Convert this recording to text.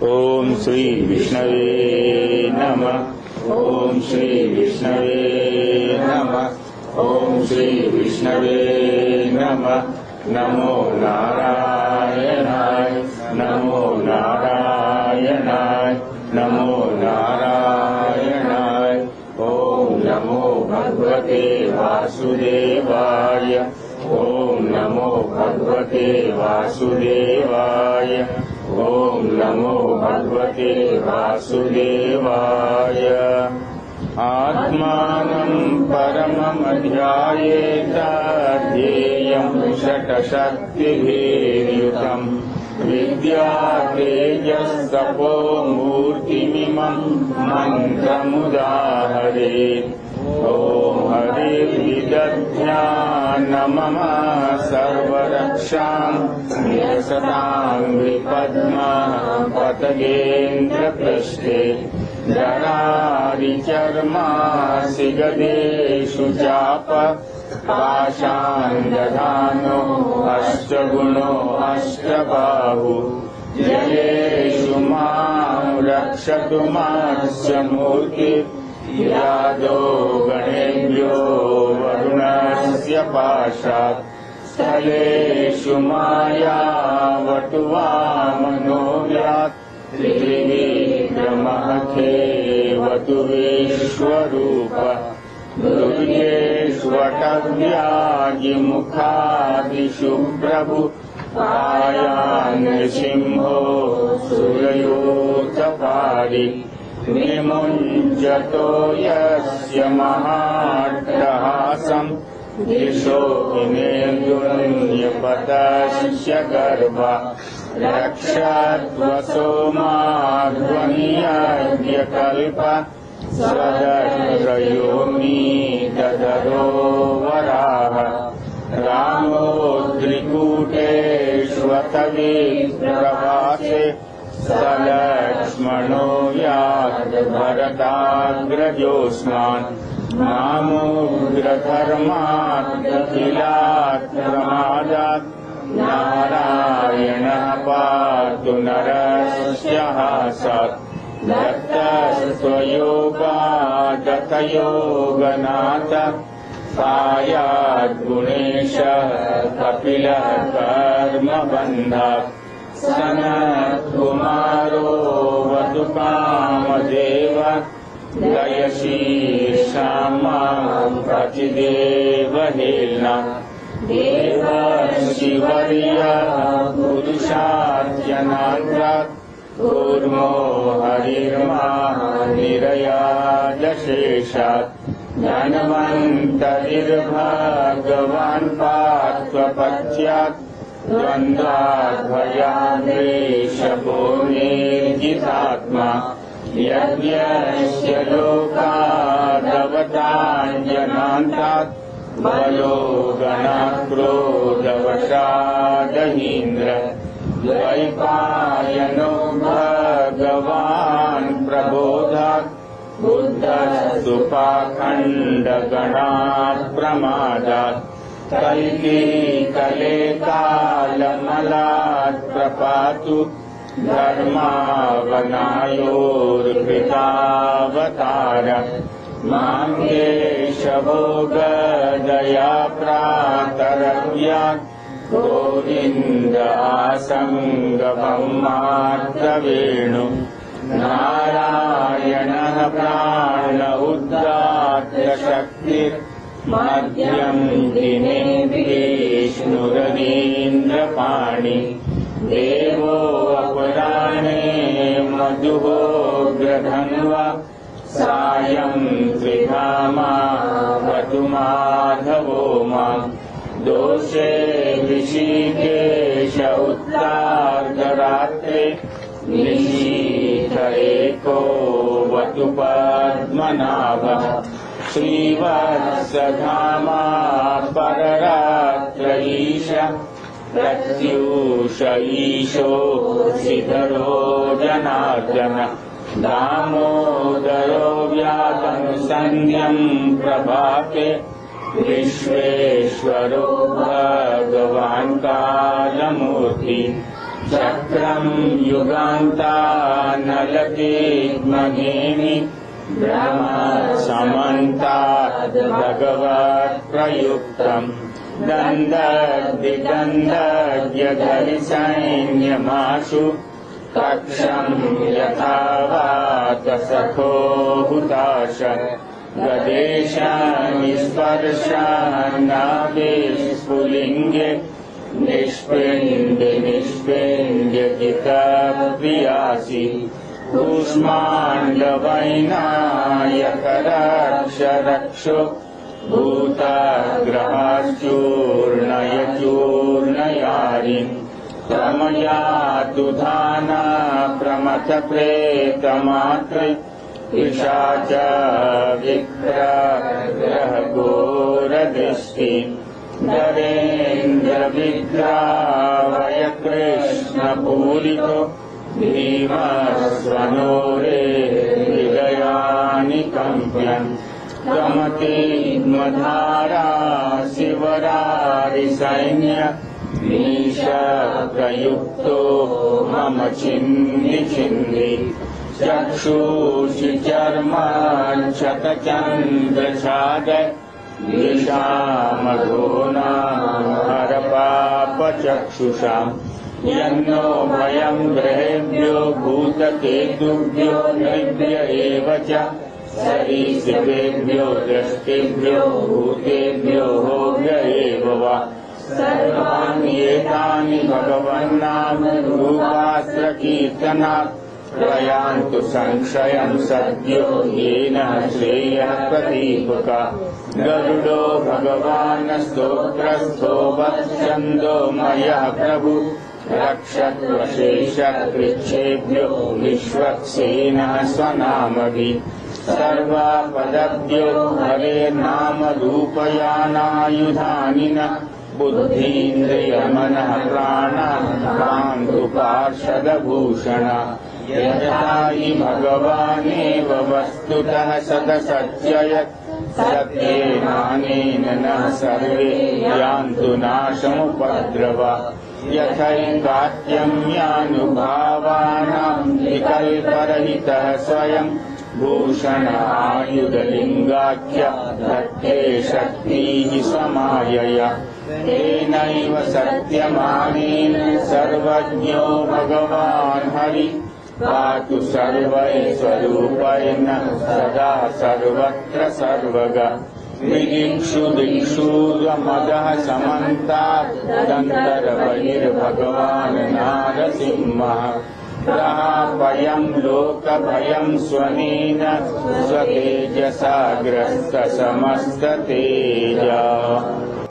ओम श्री विष्णवे नमः। ओम श्री विष्णवे नमः। ओम श्री विष्णवे नमः। नमो नारायणाय नमो नारायणाय नमो नारायणाय। ओम नमो भगवते वासुदेवाय। ओम नमो भगवते वासुदेवाय। ओम नमो भगवते वासुदेवाय। आत्मानं परममध्यायेत ध्येयं षट्शक्तिभिर्युतं विद्यातेजस्तपो मूर्तिमिमं मन्त्रमुदाहरेत्। ॐ हरिर्विदध्यानमम सर्वरक्षां निरसतां विपद्मा पतगेन्द्रपृष्ठे जरारिचर्मासि गदेषु चाप पाशान्दधानो अष्टगुणो अष्टबाहु जयेषु मां रक्षतु मास्य मूर्ति यादो गणेभ्यो वरुणस्य पाशात् स्थलेषु मायावटुवामनो व्यात् त्रिविक्रमहथेवतु विश्वरूप दुर्गेष्वटव्याजिमुखादिषु प्रभु आयान्नृसिंहो सुरयोतपारि विमुञ्चतो यस्य महाट्टहासं दिशो विनेन्दुन्यपतस्य गर्भा रक्षद्वसो माध्वनियज्ञकल्प स्वदर्शयोमी ददरो वराह रामोद्रिकूटेष्वतविप्रवासे सलक्ष्मणो यात् भरताग्रजोऽस्मान् मामुग्रधर्मात् प्रमादात् नारायणः पातु नरस्य हासात् दत्तस्वयोगादतयोगनाथ कायाद्गुणेशः कपिलः कर्मबन्धात् सनत्कुमारो वधुकामदेव दयशीर्षां प्रतिदेवहेल्ना देवर्षिवर्यः पुरुषार्चनान्तात् कूर्मो हरिर्मानिरयादशेषात् धन्वन्तरिर्भगवान् पार्श्वपत्यात् द्वन्द्वाद्भयान्वेषभो निर्जितात्मा यज्ञस्य लोकादवताञ्जनान्तात् बलो गणाक्रोधवशादहीन्द्र द्वैपायनो भगवान् प्रबोधात् बुद्धस्तुपाखण्डगणात् प्रमादात् कल्कीकले कालमलात् प्रपातु धर्मावनायोर्भृतावतार मां केशवो गदया प्रातरव्यात् गोविन्द आसङ्गमं मार्तवेणु नारायणः प्राण उद्दात्त शक्तिर्मध्यं दिने विष्णुरनीन्द्रपाणि देवो अपराह्ने मधुहोग्रधन्वा सायं त्रिधामावतु माधवो मां दोषे ऋषिकेश उत्तार्धरात्रे निशीथ एको वतु पद्मनाभः श्रीवत्सधामा पररात्र ईश प्रत्यूष ईशो श्रीधरो जनार्दन दामोदरो व्यातनुसन्ध्यं प्रभाते विश्वेश्वरो भगवान् कालमूर्ति चक्रं युगान्तानलकेद्मनेमि ब्रह्म समन्ताद् भगवत्प्रयुक्तम् दन्दद्विदन्दद्यधरिसैन्यमाशु कक्षं यथा वातसखो हुताश गदेशानिस्पर्शान्नाभिस्फुलिङ्गे निष्पिण्ड्यजितप्रियासि कूष्माण्डवैनायकरक्षरक्षो भूतग्रहाश्चूर्णयचूर्णयारि प्रमयातु धाना प्रमथप्रेतमात्रे पिशाच विग्रहघोरदृष्टि नरेन्द्रविग्रहावय कृष्णपूरितो भीमस्वनोरे हृदयानि कम्प्यन् गमतीद्मधारा शिवरारिसैन्य ईशप्रयुक्तो मम छिन्नि छिन्नि चक्षुषि चर्माञ्छतचन्द्रछाद विषामघोनाहरपापचक्षुषाम् यन्नो भयं ग्रहेभ्यो भूतकेतुभ्यो नृभ्य एव च सरीसृपेभ्यो दृष्टिभ्यो भूतेभ्यो होभ्य एव वा सर्वाणि एतानि भगवन्नाम रूपास्त्रकीर्तनात् प्रयान्तु संशयं सद्यो येन श्रेयः प्रदीपका गरुडो भगवान् स्तोत्रस्थो वत्सन्दो मयः प्रभु रक्षत्वशेषकृच्छेभ्यो विश्वक्सेनः स्वनामभिः सर्वापदभ्यो हरेर्नाम रूपयानायुधानि न बुद्धीन्द्रियमनः प्राणान्तु पार्षदभूषण यथा हि भगवानेव वस्तुतः सदसत्ययत् सत्येनानेन न सर्वे यान्तु नाशमुपद्रवा यथैकात्यम्यानुभावानां विकल्परहितः स्वयं भूषणायुधलिङ्गाख्य धत्ते शक्तिः समायया तेनैव सत्यमानेन सर्वज्ञो भगवान् हरि पातु सर्वैस्वरूपेण सदा सर्वत्र सर्वगा दिक्षु दिक्षु मदः समन्तात् दन्तर्बहिर्भगवान् नारसिंहः प्रहापयं लोकभयं स्वनेन स्वतेजसा ग्रस्त समस्ततेजा।